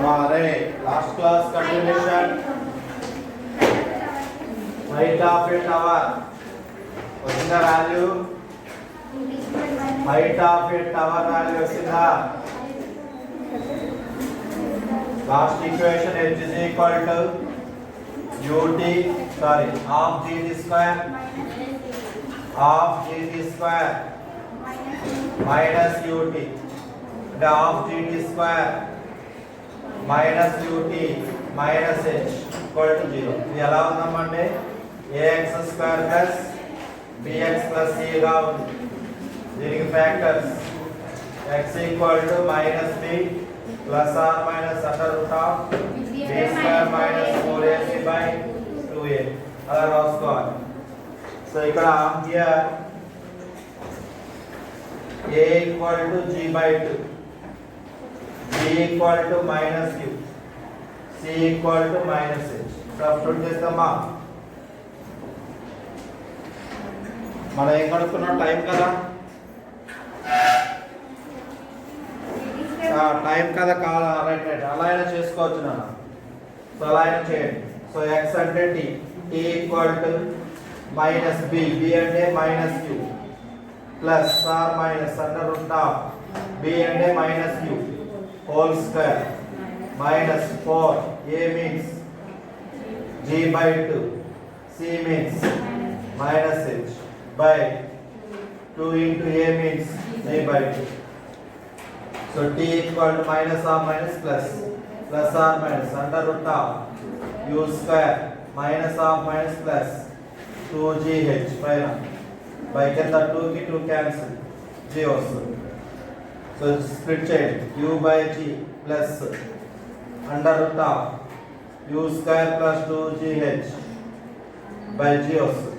हमारे last class continuation height of a tower. What is the value? Height of a tower value is the last equation h is equal to half gt square minus ut the half gt square minus ut minus h equal to 0. ఇది ఎలా ఉందమ్మంటే ax square plus bx plus c గా ఉంది. దీనికి factors x equal to minus b plus or minus under root of b square minus 4ac by 2a అలా రాసుకోవాలి. So ఇక్కడ here a equal to g by 2, b equal to minus q, c equal to minus h. Substitute చేస్తామా? మనం ఏం కనుక్కున్నాం? Time కదా, time కదా కావాలా? Right అలా అయినా చేసుకోవచ్చు నాన్న. సో అలా అయినా చేయండి. సో x అంటే t equal to minus b అంటే minus q plus or minus under root of b అంటే minus q whole square minus 4 a means g by 2 c means minus h by 2 into a means g by 2. So t equal to minus or minus plus or minus under root of u square minus or minus plus 2gh by కింద 2 కి 2 cancel g వస్తుంది. So split చేయండి u by g plus under root of u square plus 2gh by g వస్తుంది.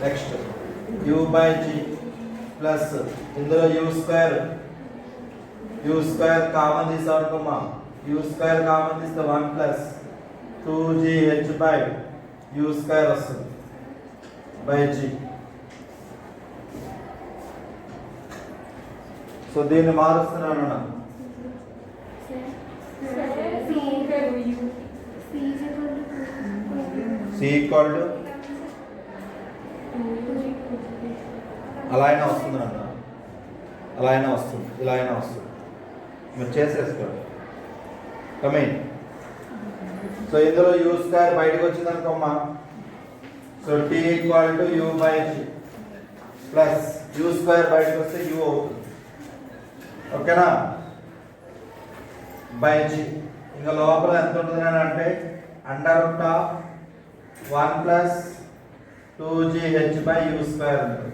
Next u by g plus ఇందులో u square common తీసామనుకోమా, u square common తీస్తే 1 plus 2gh by u square వస్తుంది by g. So దీన్ని మారుస్తున్నాను నా c equal to అలా అయినా వస్తుంది అన్న, అలా అయినా వస్తుంది, ఇలా అయినా వస్తుంది. మీరు చేసేసుకోండి. కమింగ్. సో ఇందులో యూ స్క్వేర్ బయటకు వచ్చింది అనుకోమ్మా. So t equal to u by g plus u square బయటకు వస్తే యూ అవుతుంది. ఓకేనా? By g. ఇంకా లోపల ఎంత ఉంటుంది అని అంటే under root of 1 plus 2gh by u square ఉంటుంది.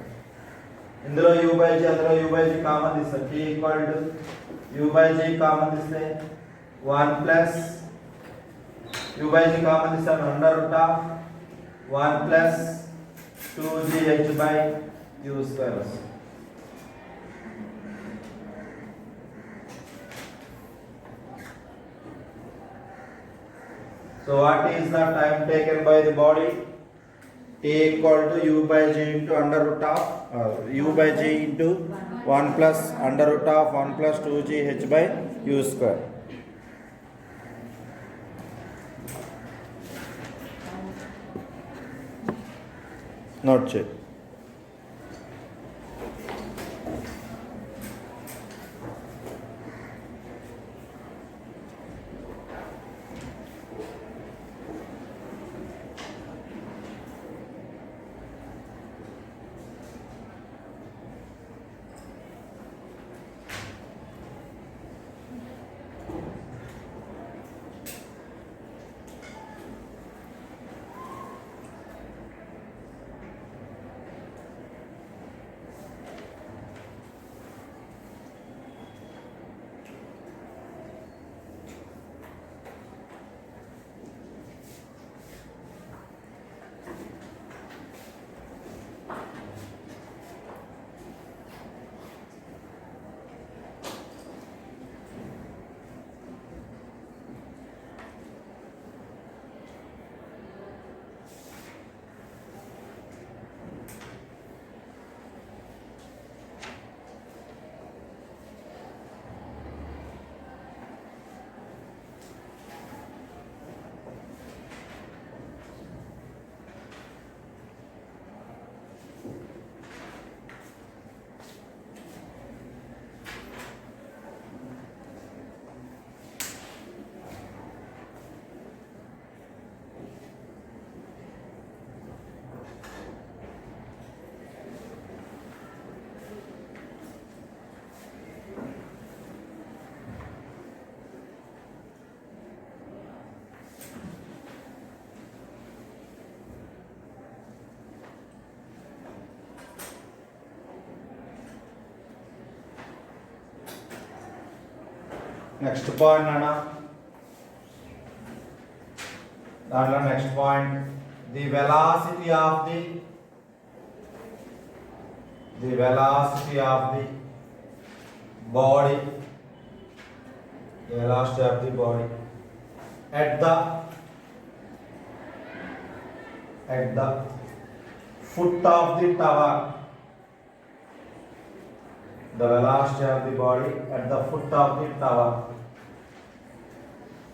ఇందులో u బై జీ, అందులో u బై జీ కామన్ తీస్తే t equal to u by g common తీస్తే 1 plus u by g common తీస్తాను under root of 1 plus 2gh by u square వస్తుంది. So what is the time taken by the body? T equal to u by g into under root of u by g into 1 plus under root of 1 plus 2gh by u square. Note check. Next point అన్న దాంట్లో next point the velocity of the body, velocity of the body at the foot of the tower. The velocity of the body at the foot of the tower.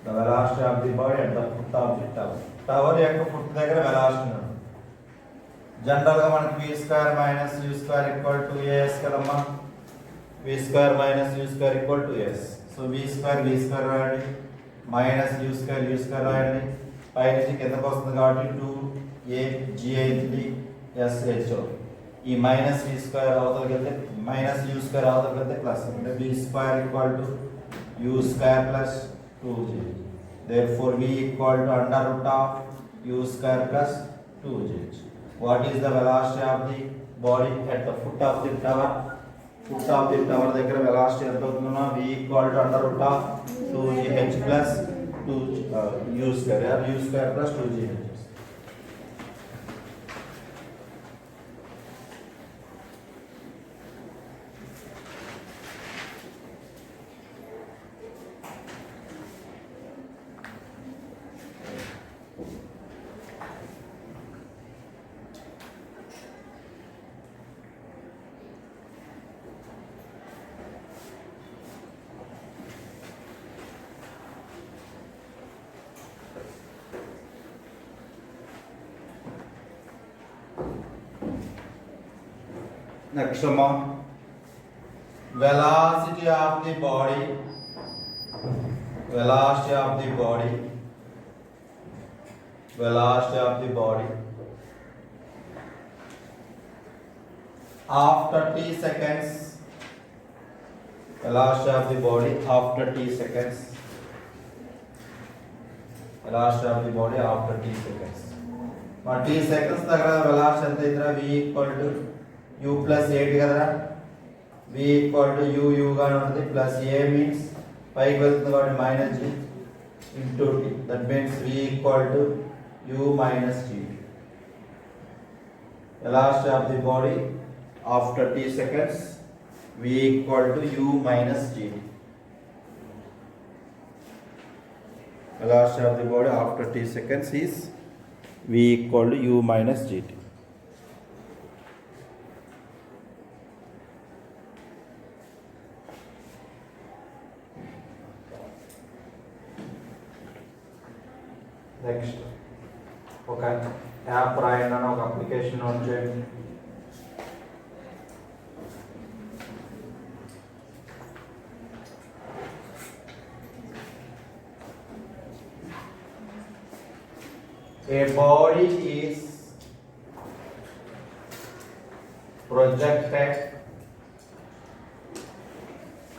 The velocity of the body at the foot of the tower. Tower యొక్క foot దగ్గర velocity ఉంది. General గా మనకి v square minus u square equal to as కదమ్మా. v square minus u square equal to s. So v square రాయండి minus u square రాయండి. పై నుంచి కిందకి వస్తుంది కాబట్టి 2a g ఈ మైనస్ v స్క్వేర్ అవతలకి వెళ్తే మైనస్ u స్క్వేర్ అవతలకి వెళ్తే ప్లస్ అంటే v square equal to u square plus 2g. therefore v equal to under root of u square plus 2g. what is the velocity of the body at the foot of the tower? foot of the tower దగ్గర velocity ఎంత అవుతుందో v equal to under root of 2gh plus 2 u square plus 2gh. Next one, velocity of the body after t seconds. Velocity of the body after t seconds. Velocity of the body after t seconds. But t seconds దగ్గర velocity ఎంత ఇద్దరా v equal to u plus 8 కదరా. v equal to u గానే ఉంటుంది plus a means పైకి వెళ్తుంది కాబట్టి minus g into t. that means v equal to u minus g. velocity of the body after t seconds v equal to u minus g. velocity of the body after t seconds is v equal to u minus gt. Next ఒక app రాయండి అని ఒక application note చేయండి. A body is projected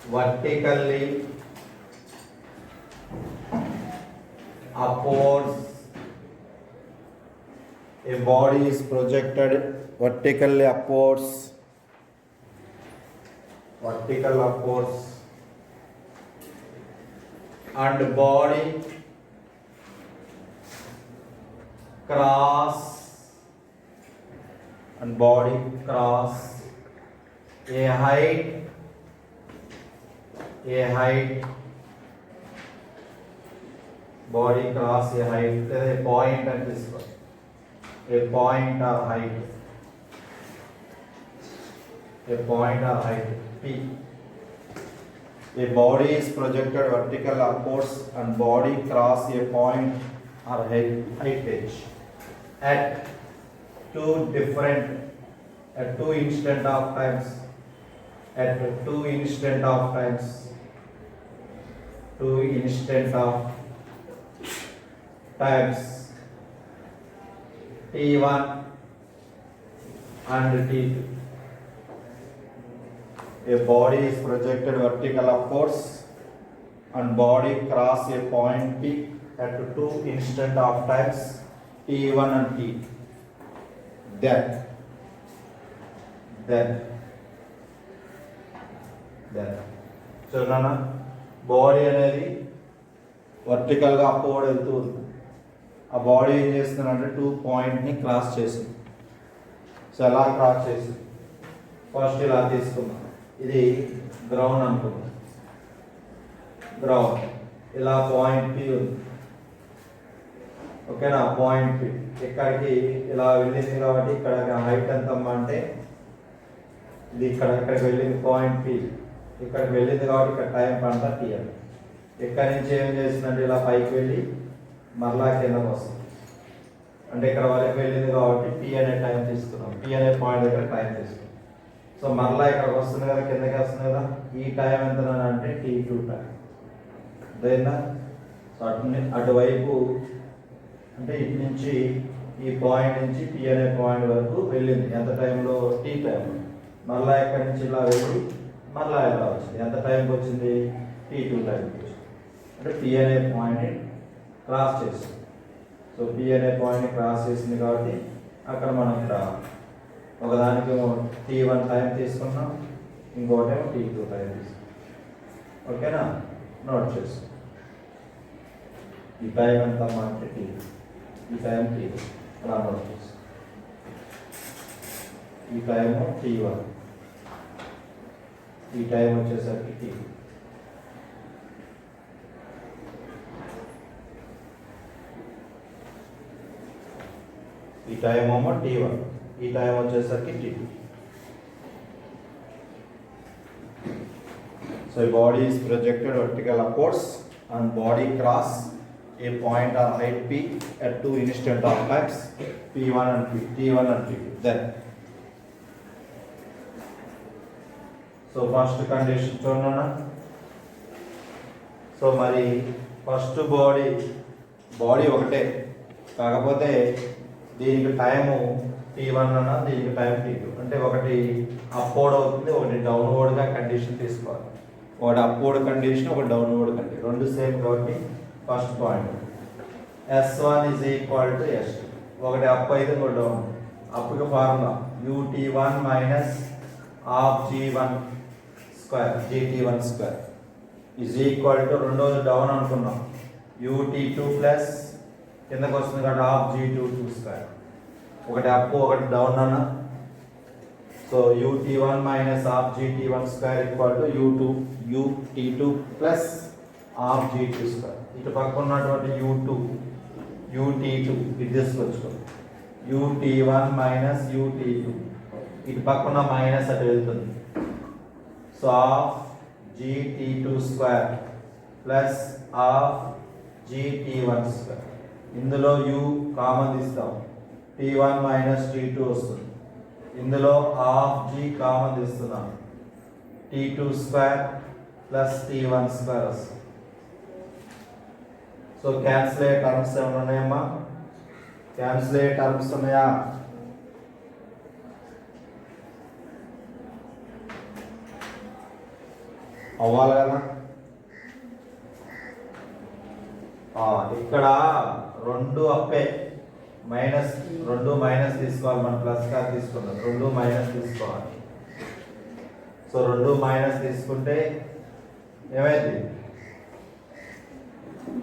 vertically upwards. A body is projected vertically upwards. And body cross a height body cross a height, a point at this one, a point or height p. A body is projected vertical upwards and body cross a point or height h at two instant of times t1 and t2. A body is projected vertical upwards and body cross a point p at two instant of times t1 and t2. Then so Nana, body అనేది వర్టికల్గా upward వెళ్తూ ఉంది. ఆ body ఏం చేస్తుందంటే 2 పాయింట్ని cross చేసింది. So ఎలా cross చేసింది? ఫస్ట్ ఇలా తీసుకున్నాం, ఇది గ్రౌండ్ అనుకుందాం. గ్రౌండ్ ఇలా పాయింట్ పి ఉంది, ఓకేనా? పాయింట్ పి ఇక్కడికి ఇలా వెళ్ళింది కాబట్టి ఇక్కడ హైట్ ఎంత అంటే ఇది ఇక్కడికి వెళ్ళింది పాయింట్ పి, ఇక్కడికి వెళ్ళింది కాబట్టి ఇక్కడ టైం పంట టీ అని. ఇక్కడి నుంచి ఏం చేసిందంటే ఇలా పైకి వెళ్ళి మరలా కిందకు వస్తుంది. అంటే ఇక్కడ వరకు వెళ్ళింది కాబట్టి పి అనే టైం తీసుకున్నాం, పి అనే పాయింట్ దగ్గర టైం తీసుకున్నాం. సో మరలా ఇక్కడికి వస్తుంది కదా, కిందకి వస్తుంది కదా. ఈ టైం ఎంత అంటే T2 టైం. అదేనా? సో అటువైపు అంటే ఇటు నుంచి ఈ పాయింట్ నుంచి పి అనే పాయింట్ వరకు వెళ్ళింది ఎంత టైంలో? T time. మరలా ఇక్కడి నుంచి ఇలా వెళ్ళి మరలా ఇలా వచ్చింది ఎంత టైంకి వచ్చింది? T2 టైంకి వచ్చింది. అంటే పి అనే పాయింట్ని క్రాస్ చేసింది. సో పి అనే పాయింట్ని క్రాస్ చేసింది కాబట్టి అక్కడ మనం ఇక్కడ ఒకదానికి T1 టైం తీసుకున్నాం, ఇంకోటేమో T2 టైం తీసుకున్నాం. ఓకేనా? నోట్ చేస్తాం. ఈ టైం ఎంత అంటే T, ఈ టైం T అలా నోట్ చేస్తాం. ఈ టైము T1, ఈ టైం వచ్చేసరికి T. ఈ టైం ఏమో T1, ఈ టైం వచ్చేసరికి T2. So body is projected vertical upwards and body cross a point or height P at 2 instant of times P1 and T1 and T2. Then so first condition చూడనా. So మరి first body ఒకటే, కాకపోతే దీనికి time T1 అన్న, దీనికి time T2. అంటే ఒకటి upward అవుతుంది, ఒకటి డౌన్వర్డ్గా కండిషన్ తీసుకోవాలి. ఒకటి అప్వర్డ్ కండిషన్, ఒకటి డౌన్వర్డ్ కండిషన్, రెండు సేమ్ కాబట్టి first point S1 is equal to S2. ఒకటి అప్ అయితే ఇంకోటి డౌన్. అప్పుకి formula UT1 minus half G1 square GT1 square is equal to, రెండోది డౌన్ అనుకున్నాం, UT2 ప్లస్ కిందకు వస్తుంది కాబట్టి హాఫ్ G22 స్క్వేర్. ఒకటి అప్ ఒకటి డౌన్ అన్న. So UT1 minus half GT1 square equal to UT2 plus half G2 square. ఇటు పక్క ఉన్నటువంటి UT2 ఇది తీసుకొచ్చుకో, UT1 మైనస్ UT2, ఇటు పక్క ఉన్న మైనస్ అటు వెళ్తుంది. So half GT2 square plus half GT1 square. ఇందులో U కామన్ తీస్తాం, T1 మైనస్ T2 వస్తుంది. ఇందులో హాఫ్ G కామన్ తీస్తున్నాం, T2 square plus T1 square వస్తుంది. సో క్యాన్సిల్ అయ్యే టర్మ్స్ ఏమైనా ఉన్నాయమ్మా? క్యాన్సిల్ అయ్యే టర్మ్స్ ఉన్నాయా? అవ్వాలి కదా. ఇక్కడ రెండు అప్పే, రెండు మైనస్ తీసుకోవాలి, మనం ప్లస్ గా తీసుకున్నాం, రెండు మైనస్ తీసుకోవాలి. సో రెండు మైనస్ తీసుకుంటే ఏమైంది?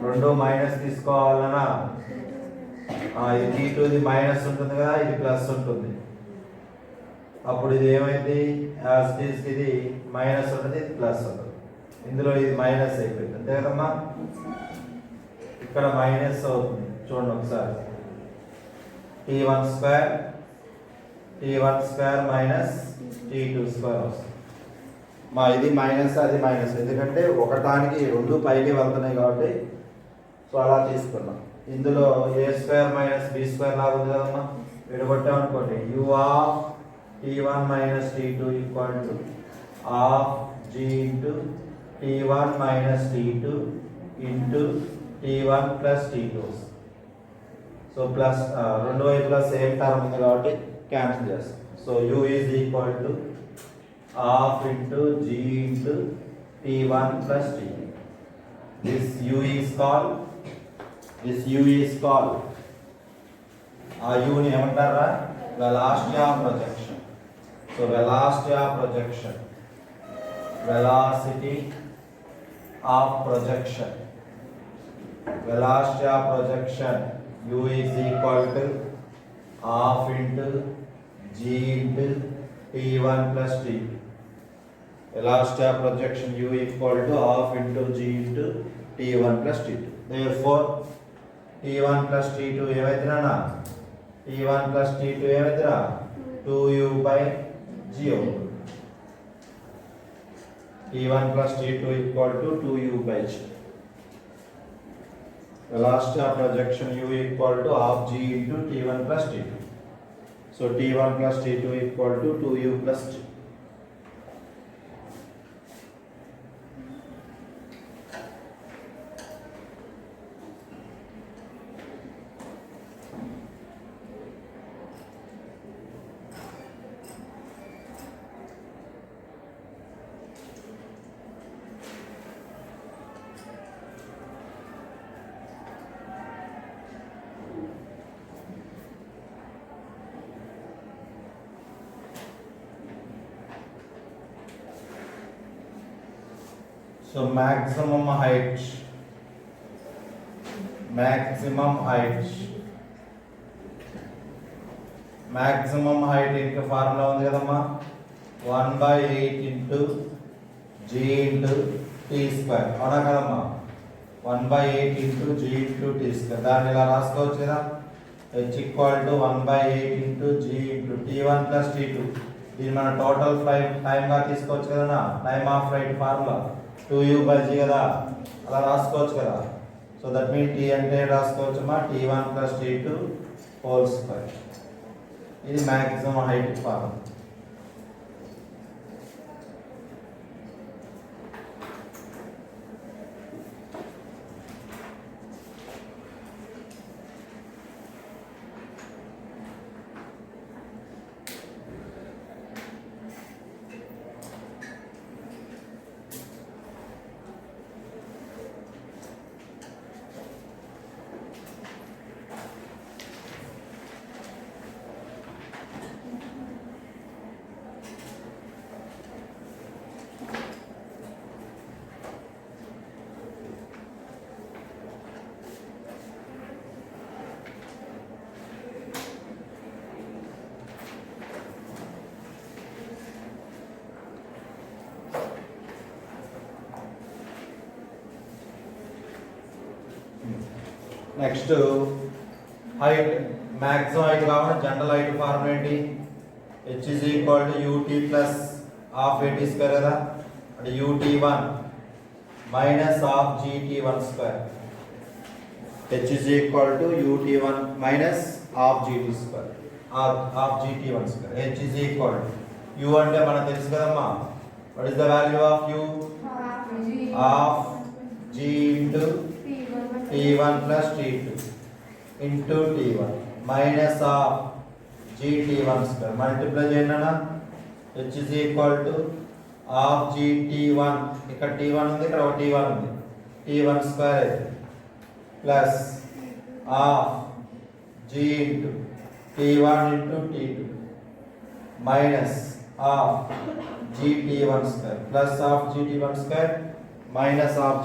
రెండు మైనస్ తీసుకోవాలన్నా ఇది T2ది మైనస్ ఉంటుంది కదా, ఇది ప్లస్ ఉంటుంది. అప్పుడు ఇది ఏమైంది? యాజ్ ఇట్ ఈస్ ఇది మైనస్ ఉంటుంది, ఇది ప్లస్ ఉంటుంది. ఇందులో ఇది మైనస్ అయిపోయింది అంతే కదమ్మా. ఇక్కడ మైనస్ అవుతుంది చూడండి ఒకసారి, T1 square minus T2 square వస్తుంది. ఇది మైనస్ అది మైనస్, ఎందుకంటే ఒకటానికి రెండు పైకి వెళ్తున్నాయి కాబట్టి సో అలా తీసుకున్నాం. ఇందులో A square minus B square లాగా ఉంది కదమ్మా, విడగొట్టామనుకోండి U of T1 minus T2 equal to half G into T1 minus T2 into T1 plus T2. So plus రెండు వైపులా సేమ్ టర్మ్ ఉంది కాబట్టి క్యాన్సిల్ చేస్తాం. So U is equal to half into G into T1 plus T2. This U is called ఆ యూని ఏమంటారా? Velocity of projection. So velocity of projection. Velocity of projection u is equal to half into g into t1 plus t2. Velocity of projection u equal to half into g into t1 plus t2. Therefore t1 plus t2 ఏమైతేనా t1 plus t2 ఏమైతేనా 2u by g t1 plus t2 equal to 2u by g. Velocity of projection u equal to half g into t1 plus t2. So t1 plus t2 equal to 2u plus g. So maximum height ఇంకా formula ఉంది కదమ్మా 1/8 into g into t square అవునా కదమ్మా 1/8 into g into t square దాన్ని ఇలా రాసుకోవచ్చు కదా h equal to 1/8 into g into t1 plus t2 దీన్ని మన టోటల్ టైం గా తీసుకోవచ్చు కదా time of flight formula 2u by g కదా అలా రాసుకోవచ్చు కదా సో దట్ మీన్ t అంటే రాసుకోవచ్చు మా t1 plus t2 whole square ఇది maximum height formula next height maximum height కావాలి జనరల్ హైట్ ఫార్ములా ఏంటి h is equal to ut plus half at square కదా అంటే ut1 minus half gt1 square h is equal to ut1 minus half gt square half gt1 square h is equal to u అంటే మనకు తెలుసు కదమ్మా what is the value of u half g into t1 plus t2 into t1 minus of gt1 square multiply చేయండి అన్న h is equal to half gt1 ఇక్కడ t1 ఉంది ఇక్కడ ఒక t1 ఉంది t1 square plus half g into t1 into t2 minus half gt1 square plus half gt1 square minus half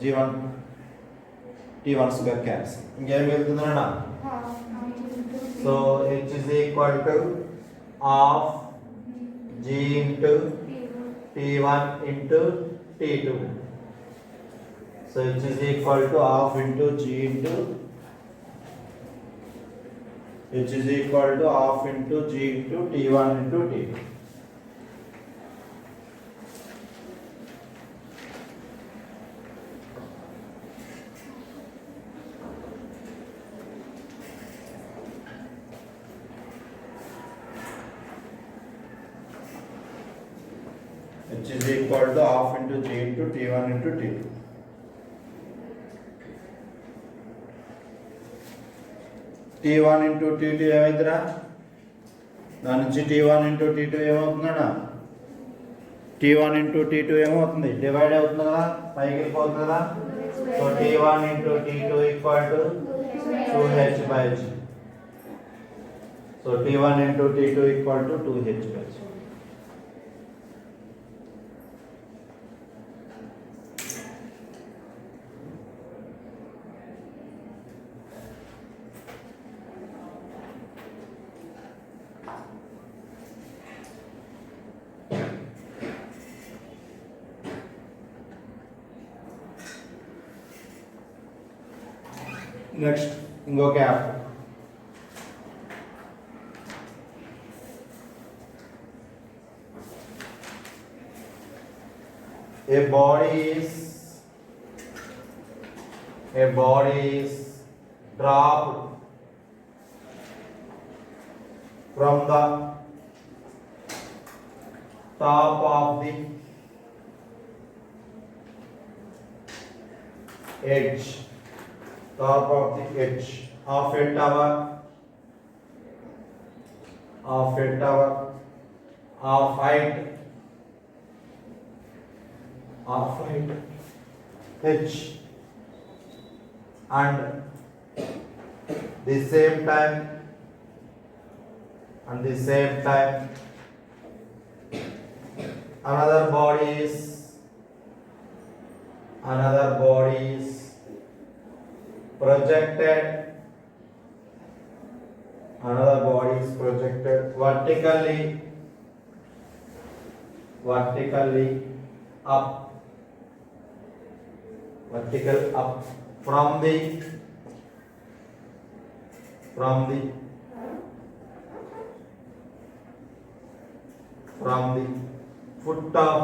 g1 t1 square cancel ఇంకేం వెళ్తుందన్న so h is equal to half g into t1 into t2 so h is equal to half into g into h is equal to half into g into t1 into t2 h is equal to half into g into t1 into t2 t1 into t2 ఏమైందిరా దాని నుంచి t1 into t2 ఏమవుతుందన్నా t1 into t2 ఏమవుతుంది divide అవుతుంది కదా పైకి వెళ్ళిపోతుంది కదా so t1 into t2 equal to 2h by g so t1 into t2 equal to 2h by g next ఇంకో gap. A body is dropped from the top of the edge of a tower of height h, and the same time another body is projected vertically up from the foot of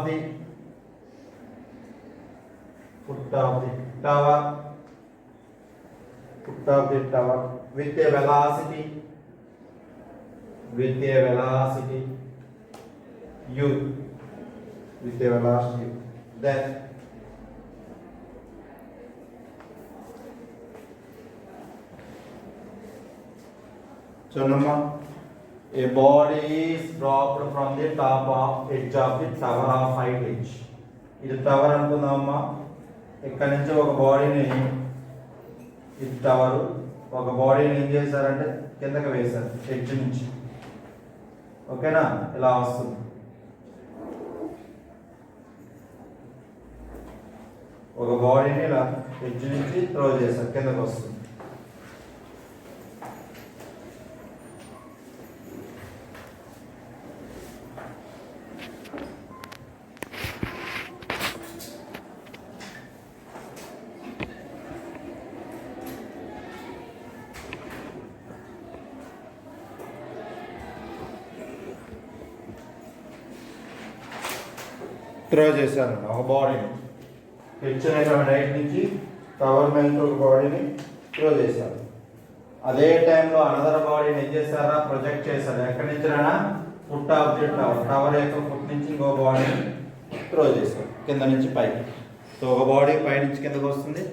the tower with a velocity u, then a body is dropped from the top of edge of the tower of height h. ఇది tower అనుకుందామమ్మా. ఇక్కడ నుంచి ఒక బాడీని, ఇది tower, ఒక బాడీని ఏం చేశారంటే కిందకి వేశారు ఎడ్జ్ నుంచి. ఓకేనా? ఇలా వస్తుంది. ఒక బాడీని ఇలా ఎడ్జ్ నుంచి త్రో చేశారు, కిందకి వస్తుంది. త్రో చేశాను ఒక బాడీని, హెచ్చినటువంటి హైట్ నుంచి టవర్ మీద ఒక బాడీని త్రో చేశారు. అదే టైంలో అనదర్ బాడీని ఏం చేశారా, ప్రొజెక్ట్ చేశారు. ఎక్కడి నుంచి రానా, ఫుట్ ఆఫ్ ది టవర్ యొక్క ఫుట్ నుంచి ఇంకో బాడీని త్రో చేశారు కింద నుంచి పైకి. సో ఒక బాడీ పై నుంచి కిందకు వస్తుంది,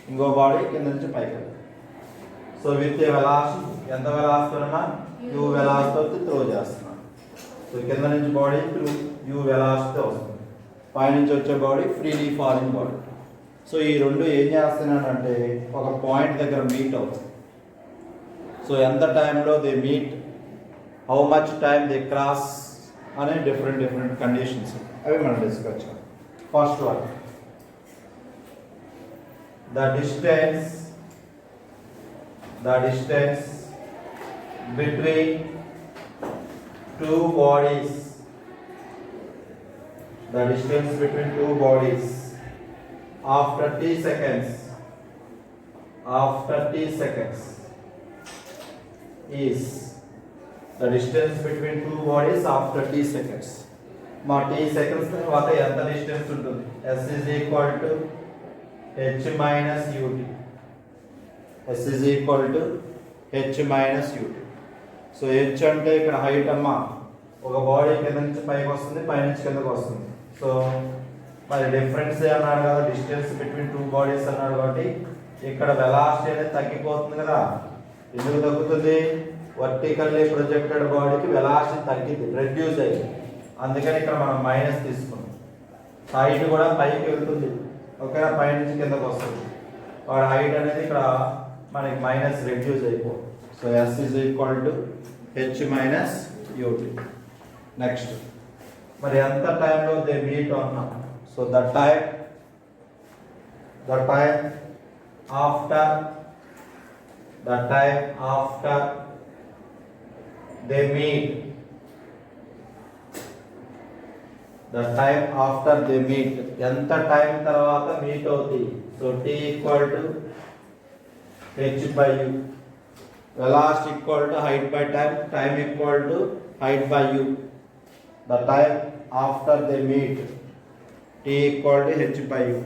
ఇంకో బాడీ కింద నుంచి పైకి. సో విత్ వెలాసిటీ, ఎంత వెలాసిటీనా యూ వెలాసిటీ త్రో చేస్తున్నాను. సో కింద నుంచి బాడీ యూ వెలాసిటీ వస్తుంది, పైనుంచి వచ్చే body freely falling body. So ఈ రెండు ఏం చేస్తున్నానంటే ఒక పాయింట్ దగ్గర మీట్ అవుతుంది. సో ఎంత టైంలో they meet, how much time they cross అనే డిఫరెంట్ కండిషన్స్ అవి మనం డిస్కస్ చేయాలి. First one, the distance between two bodies, the distance between two bodies after t seconds is the distance between two bodies after t seconds. మా t seconds తర్వాత ఎంత distance ఉంటుంది, s is equal to h minus ut. So h అంటే ఇక్కడ height అమ్మా, ఒక body కింద నుంచి పైకి వస్తుంది, పైనుంచి కిందకు వస్తుంది. సో మరి డిఫరెన్స్ అన్నాడు కదా, డిస్టెన్స్ బిట్వీన్ టూ బాడీస్ అన్నాడు కాబట్టి ఇక్కడ వెలాసిటీ అనేది తగ్గిపోతుంది కదా. ఎందుకు తగ్గుతుంది, వర్టికల్లీ ప్రొజెక్టెడ్ బాడీకి వెలాసిటీ తగ్గింది, రెడ్యూస్ అయ్యింది. అందుకని ఇక్కడ మనం మైనస్ తీసుకున్నాం. హైట్ కూడా పైకి వెళ్తుంది, ఓకేనా, పైనుంచి కిందకు వస్తుంది. వాడి హైట్ అనేది ఇక్కడ మనకి మైనస్ రెడ్యూస్ అయిపోతుంది. So s is equal to h minus ut. Next మరి ఎంత టైంలో దే మీట్ అన్నాం. So the time after they meet, ఎంత టైం తర్వాత మీట్ అవుతాయి. So t equal to h by u. Velocity equal to height by time, time equal to height by u. The time after they meet, t equal to h by u.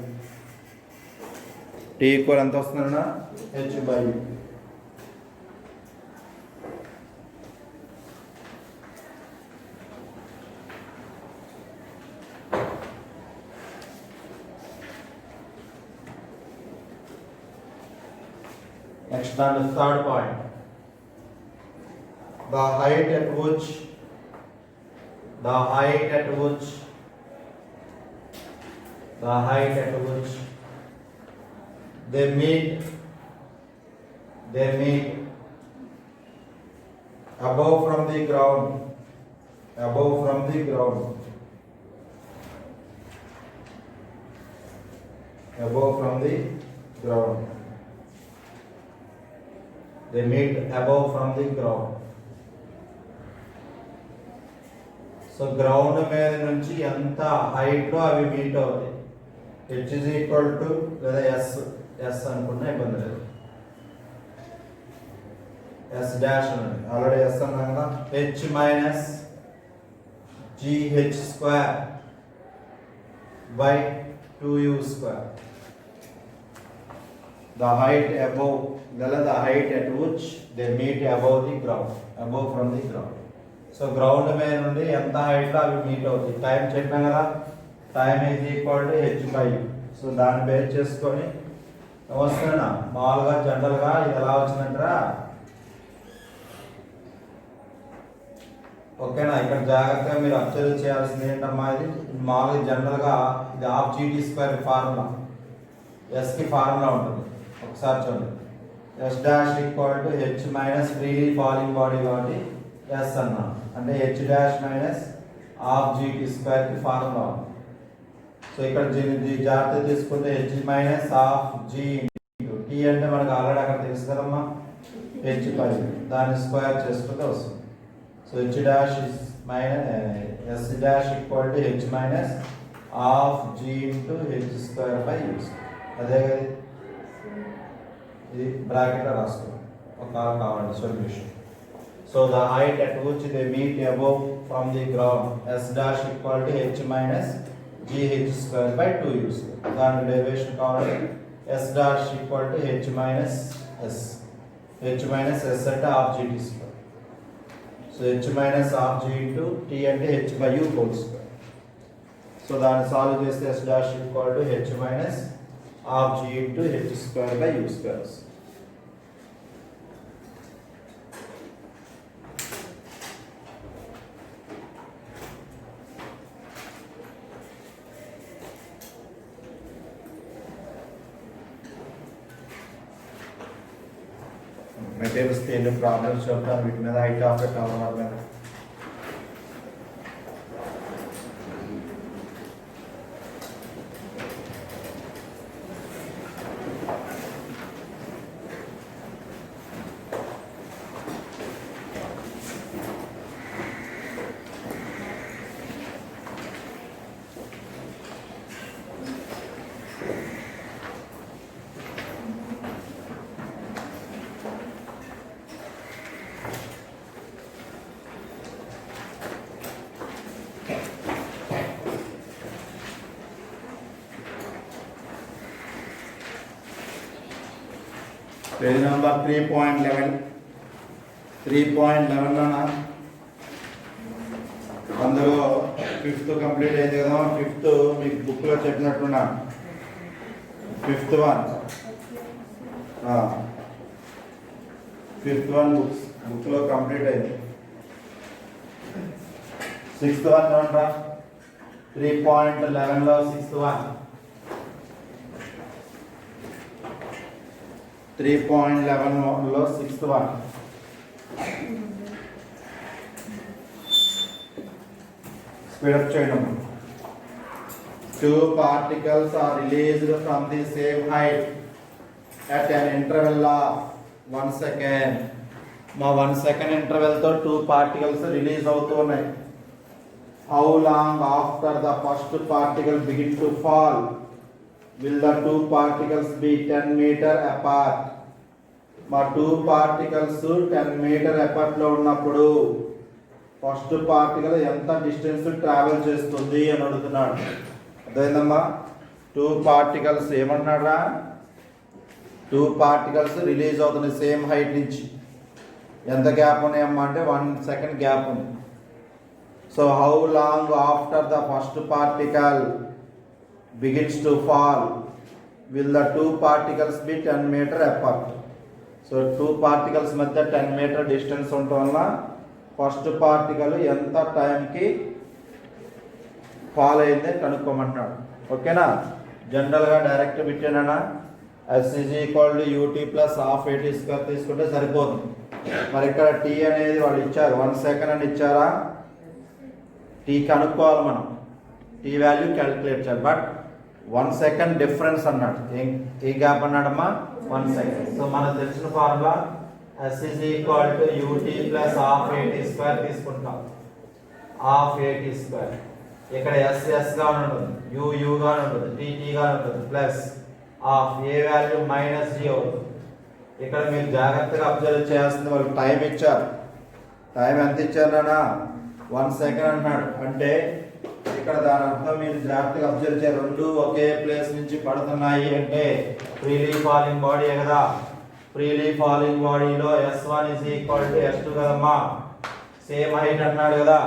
t equal ఎంత వస్తుందన్న h by u. Next on the third point, the height at which they meet above from the ground, they meet above from the ground. So ground మీద నుంచి ఎంత height లో అవి meet అవుతాయి. h is equal to లేదా s అనుకున్నా ఇబ్బంది లేదు. s డాష్ ఉంది ఆల్రెడీ s అన్నాం కదా. h minus gh square by 2u square. The height above, the height at which they meet above from the ground. So ground మీద నుండి ఎంత హైట్ లో అవి మీట్ అవుతాయి. టైం చెప్పాం కదా, time is equal to h by u. So దాన్ని base చేసుకొని వస్తున్నా మామూలుగా జనరల్గా ఇది ఎలా వచ్చిందంటారా, ఓకేనా. ఇక్కడ జాగ్రత్తగా మీరు అబ్జర్వ్ చేయాల్సింది ఏంటమ్మా, ఇది మామూలుగా జనరల్గా ఇది హాఫ్ జీటీ స్క్వేర్ ఫార్ములా, ఎస్కి ఫార్ములా ఉంటుంది. ఒకసారి చూడండి, s dash equal to H minus freely falling body కాబట్టి ఎస్ అన్నా, అంటే h dash minus half g t స్క్వేర్కి ఫార్ములా ఉంది. సో ఇక్కడ జాగ్రత్త తీసుకుంటే h minus half g t అంటే మనకు ఆల్రెడీ అక్కడ తెలుసు కదమ్మా, హెచ్ పై దాన్ని స్క్వేర్ చేసుకుంటే వస్తుంది. So H dash minus S dash equal to H minus half G into H square by U. అదే కదా, ఇది బ్రాకెట్లో రాసుకోండి ఒకవేళ కావాలి solution. So the height at which they meet above from the ground S dash equal to H minus gh square by 2u square. దాని derivation కావాలి, s dash equal to h minus s, h minus s అంటే half gt square. So h minus half g into t అంటే h by u whole square. So దాన్ని solve చేస్తే s dash equal to h minus half g into h square by u square. Materials ఎన్ని problems చెప్తాను వీటి మీద, height of the tower మీద. Page number 3.11 అందులో 5th complete అయింది కదా. 5th మీకు బుక్లో చెప్పినట్టున్నా 5th వన్ బుక్లో కంప్లీట్ అయింది. 6th వన్ చూడరా, 3.11లో 6th వన్ 3.11లో 6th వన్. స్పీడప్ చేయడం. 2 particles are released from the same height at an interval of 1 second. మా 1 second ఇంటర్వెల్ తో 2 particles రిలీజ్ అవుతూ ఉన్నాయి. How long after the first particle begin to fall will the 2 particles be 10 meter apart? మా 2 particles 10 metre ఎపర్ట్లో ఉన్నప్పుడు first particle ఎంత distance travel చేస్తుంది అని అడుగుతున్నాడు. అదేందమ్మా 2 పార్టికల్స్ ఏమన్నారా, 2 పార్టికల్స్ రిలీజ్ అవుతుంది సేమ్ హైట్ నుంచి. ఎంత గ్యాప్ ఉన్నాయమ్మా అంటే 1 సెకండ్ గ్యాప్ ఉంది. So how long after the first particle begins to fall will the 2 particles be 10 metre apart. So 2 particles మధ్య 10 మీటర్ డిస్టెన్స్ ఉండటం వల్ల ఫస్ట్ పార్టికల్ ఎంత టైంకి ఫాల్ అయింది కనుక్కోమంటున్నాడు. ఓకేనా, జనరల్గా డైరెక్ట్ పెట్టానా S is equal to ut plus half at square తీసుకుంటే సరిపోతుంది. మరి ఇక్కడ t అనేది వాళ్ళు ఇచ్చారు 1 సెకండ్ అని ఇచ్చారా, t కనుక్కోవాలి మనం, t వాల్యూ క్యాలిక్యులేట్ చేయాలి. బట్ 1 సెకండ్ డిఫరెన్స్ అన్నాడు. ఏ గ్యాప్ అన్నాడమ్మా 1 సెకండ్. సో మనకు తెలిసిన formula S is equal to ut plus half at square తీసుకుంటాం. half at square ఇక్కడ s s గా ఉంటుంది, u u గా ఉంటుంది, t t గా ఉంటుంది, ప్లస్ హాఫ్ ఏ వాల్యూ మైనస్ g అవుతుంది. ఇక్కడ మీరు జాగ్రత్తగా అబ్జర్వ్ చేయాల్సింది, వాళ్ళు టైం ఇచ్చారు. టైం ఎంత ఇచ్చారన్నా 1 సెకండ్ అంటున్నాడు. అంటే ఇక్కడ దాని అర్థం మీరు జాగ్రత్తగా అబ్జర్వ్ చేయాలి. రెండు ఒకే ప్లేస్ నుంచి పడుతున్నాయి అంటే ఫ్రీలీ ఫాలింగ్ బాడీ కదా. ఫ్రీలీ ఫాలింగ్ బాడీలో S1 is equal to S2 కదమ్మా. సేమ్ హైట్ అన్నాడు కదా,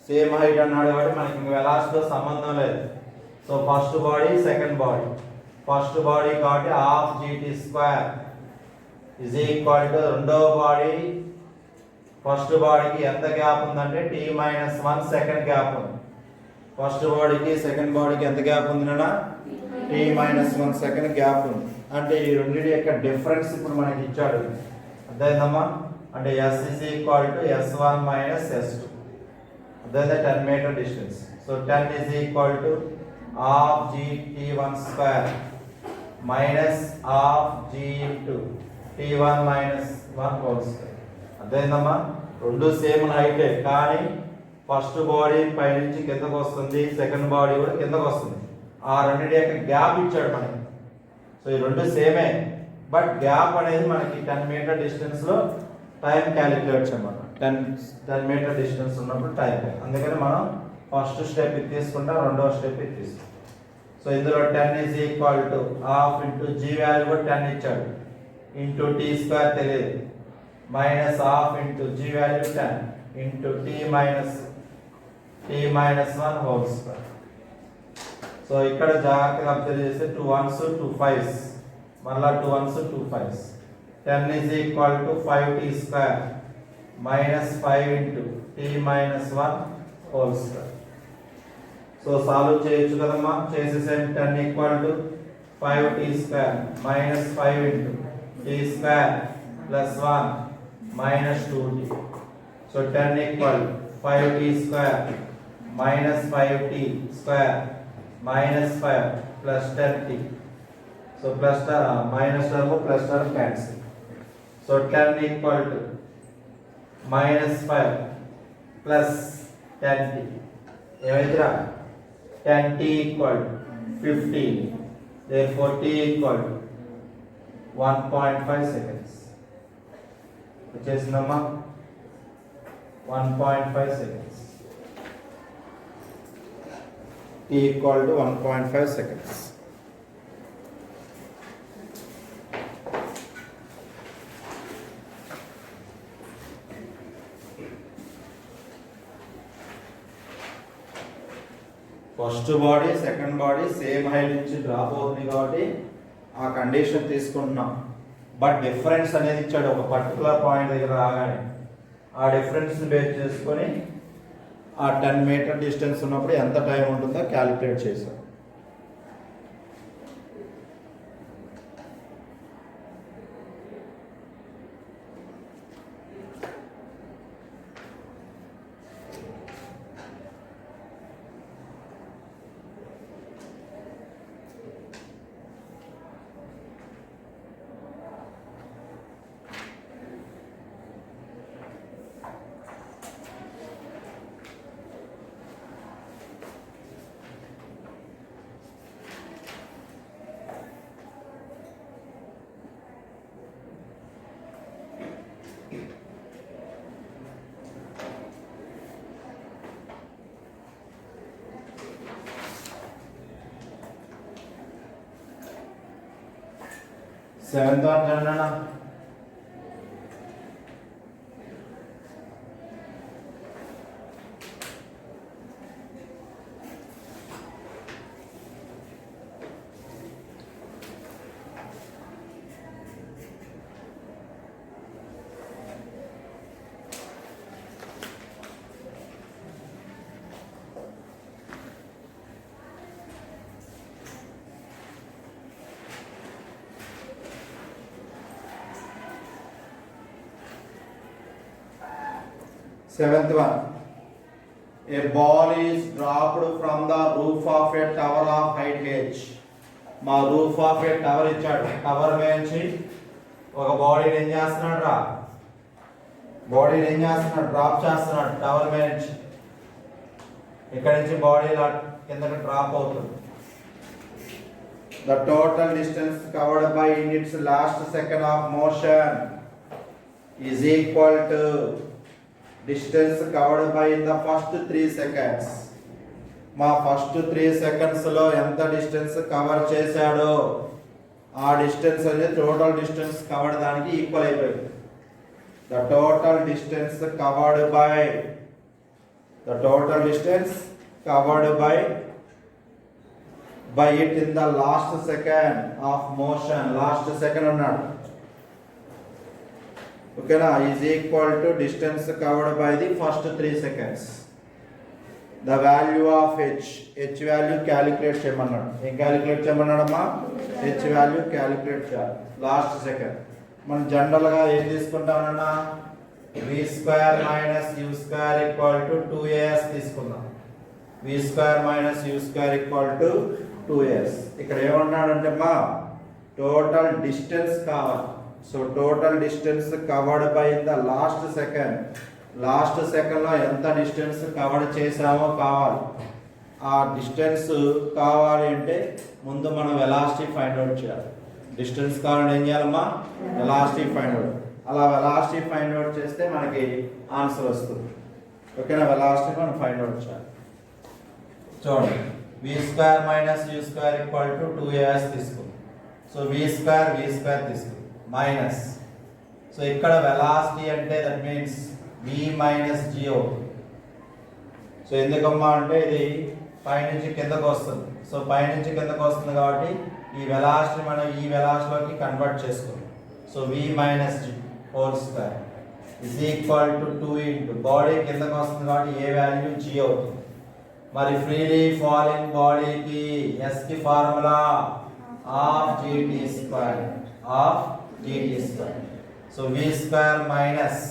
సేమ్ హైట్ అన్నాడు కాబట్టి మనకి వెలాసిటీతో సంబంధం లేదు. So first body second body, first body కాబట్టి half gt square is equal to రెండో బాడీ. ఫస్ట్ బాడీకి ఎంత గ్యాప్ ఉందంటే t-1 సెకండ్ గ్యాప్ ఉంది. ఫస్ట్ బాడీకి సెకండ్ బాడీకి ఎంత గ్యాప్ ఉంది నాన్న, t-1 సెకండ్ గ్యాప్ ఉంది. అంటే ఈ రెండింటి యొక్క డిఫరెన్స్ ఇప్పుడు మనకి ఇచ్చాడు. అర్థమైందమ్మా, అంటే s is equal to s1 minus s2. అర్థమైందా, 10 metre distance. So 10 is equal to half gt1 square minus half g into t1 minus 1 whole square. అర్థమైందమ్మా, రెండు సేమ్ హైటే కానీ ఫస్ట్ బాడీ పైనుంచి కిందకు వస్తుంది, సెకండ్ బాడీ కూడా కిందకు వస్తుంది. ఆ రెండింటి యొక్క గ్యాప్ ఇచ్చాడు మనకి. సో ఈ రెండు సేమే, బట్ గ్యాప్ అనేది మనకి 10 మీటర్ డిస్టెన్స్ లో టైం క్యాలిక్యులేట్ చేయమన్నమాట. 10 మీటర్ డిస్టెన్స్ ఉన్నప్పుడు టైం, అందుకని మనం ఫస్ట్ స్టెప్ ఇది తీసుకుంటాం, రెండవ స్టెప్ ఇది తీసుకుంటాం. సో ఇందులో 10 is equal to half into g value కూడా 10 ఇచ్చాడు, ఇంటూ t స్క్వేర్ తెలియదు, minus half into g value 10 into t minus 1 whole square. So ఇక్కడ జాగ్రత్తగా అబ్జర్వ్ చేస్తే 2 1s 2 5s, మళ్ళా 2 1s 2 5s. 10 is equal to 5t square minus 5 into t minus 1 whole square. So solve చేయొచ్చు కదమ్మా, చేసేసేయండి. 10 equal to 5t square minus 5 into t square plus 1 minus 2t. So 10 equal to 5t square minus 5t square minus 5 plus 10t. So plus minus term plus term cancel. So 10 equal to minus 5 plus 10t. ఏమైందిరా, 10t equal to 15. Therefore t equal to 1.5 seconds. వచ్చేసిందమ్మా 1.5 seconds. t equal to 1.5 seconds. First body second body same height నుంచి drop అవుతుంది కాబట్టి ఆ condition తీసుకుంటున్నాం. But difference అనేది ఇచ్చాడు ఒక particular point దగ్గర రాగానే. ఆ డిఫరెన్స్ బేస్ చేసుకొని ఆ 10 మీటర్ డిస్టెన్స్ ఉన్నప్పుడు ఎంత టైం ఉంటుందో క్యాలిక్యులేట్ చేశాం. 7th one చూడండి. Seventh one, a ball is dropped from the roof of a tower of height h. మా రూఫ్ ఆఫ్ ఏ టవర్ ఇచ్చాడు. టవర్ నుంచి ఒక బాడీని ఏం చేస్తున్నాడు రా, బాడీని ఏం చేస్తున్నాడు, డ్రాప్ చేస్తున్నాడు టవర్ నుంచి. ఇక్కడ నుంచి బాడీ కిందకి డ్రాప్ అవుతుంది. The total distance covered by in its last second of motion is equal to distance covered by in the first 3 seconds. మా ఫస్ట్ 3 సెకండ్స్ లో ఎంత డిస్టెన్స్ కవర్ చేశాడో ఆ డిస్టెన్స్ అనేది టోటల్ డిస్టెన్స్ కవర్డ్ దానికి equal అయిపోయింది. The total distance covered by it in the last second of motion. Last second అన్నాడు, ఓకేనా, is equal to distance covered by the first 3 seconds. The value of H value calculate చేయమన్నాడు. ఏం calculate చేయమన్నాడమ్మా? H value calculate చేయాలి last second. మనం జనరల్గా ఏం తీసుకుంటామన్నా, v² minus u² equal to 2as తీసుకుందాం. v² minus u² equal to 2as. ఇక్కడ ఏమన్నాడంటే మా టోటల్ డిస్టెన్స్ కావాలి. So total distance covered by the last second. Last సెకండ్లో ఎంత డిస్టెన్స్ కవర్ చేసామో కావాలి. ఆ డిస్టెన్స్ కావాలి అంటే ముందు మనం వెలాసిటీ ఫైండ్ అవుట్ చేయాలి. డిస్టెన్స్ కావాలంటే ఏం చేయాలమ్మా? Velocity find out. అలా వెలాసిటీ ఫైండ్ అవుట్ చేస్తే మనకి ఆన్సర్ వస్తుంది. ఓకేనా, వెలాసిటీ మనం ఫైండ్ అవుట్ చేయాలి. చూడండి, v² minus u² equal to 2as తీసుకుందాం. సో v² తీసుకుందాం మైనస్. సో ఇక్కడ వెలాసిటీ అంటే that means v minus g అవుతుంది. సో ఎందుకమ్మా అంటే ఇది పైనుంచి కిందకు వస్తుంది. సో పైనుంచి కిందకు వస్తుంది కాబట్టి ఈ వెలాసిటీ మనం ఈ వెలాసిటీలోకి కన్వర్ట్ చేసుకుందాం. So v minus g whole square is equal to 2 into body కిందకు వస్తుంది కాబట్టి ఏ వాల్యూ g అవుతుంది. మరి ఫ్రీలీ ఫాలింగ్ బాడీకి s కి formula of gt square. So v² minus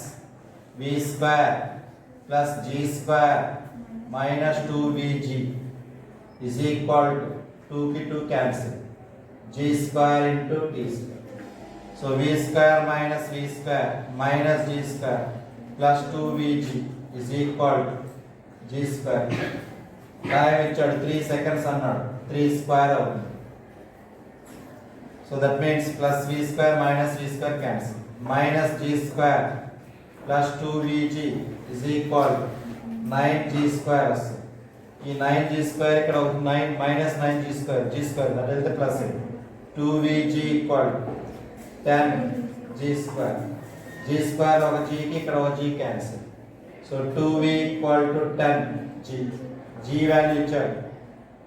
v² plus g² minus 2vg is equal to 2 की 2 cancel, g² into t². So v² minus g² plus 2vg is equal to g². Time ఇచ్చాడు 3 seconds అన్నాడు, 3² అవుతుంది. So that means plus v² minus v² cancel, minus g² plus 2vg is equal to 9g² వస్తుంది. ఈ 9g² ఇక్కడ 9 minus 9g² that వెళ్తే plus 2vg equal 10g². g² ఒక g కి ఇక్కడ ఒక g cancel. So 2v equal to 10g. g value ఇచ్చాడు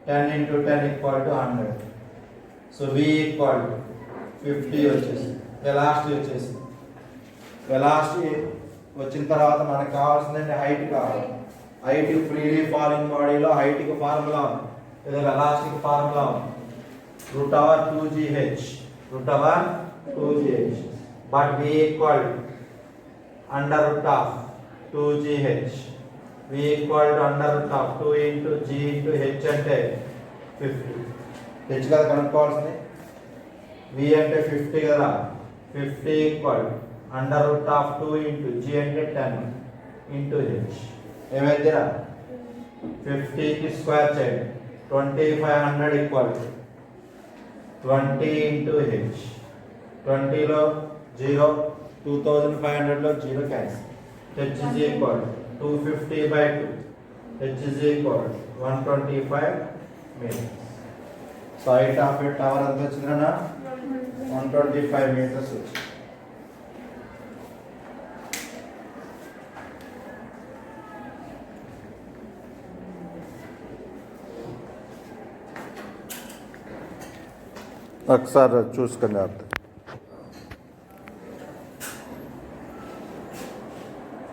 10 into 10 equal to 100. So v equal to 50 వచ్చేసి వెలాసిటీ వచ్చేసి. వెలాసిటీ వచ్చిన తర్వాత మనకు కావాల్సిందంటే హైట్ కావాలి. హైట్ ఫ్రీలీ ఫాలింగ్ బాడీలో హైట్కి ఫార్ములా ఉంది, లేదా వెలాసిటీకి ఫార్ములా ఉంది √2gh. But v equal under root of 2gh. v equal to under root of 2 into g into h అంటే 50. h కదా కనుక్కోవాల్సింది. v అంటే 50 కదా, 50 equal under root of 2 into g అంటే 10 into h. ఏమైందిరా 50కి స్క్వేర్ చేయండి, 2500 equal 20 into h. 20లో 0, 2500లో 0 cancel. h is equal 250/2. h is equal 125 meters. So height of A tower ఎంత వచ్చిందన్నా? 125 meters వచ్చి ఒకసారి చూసుకొని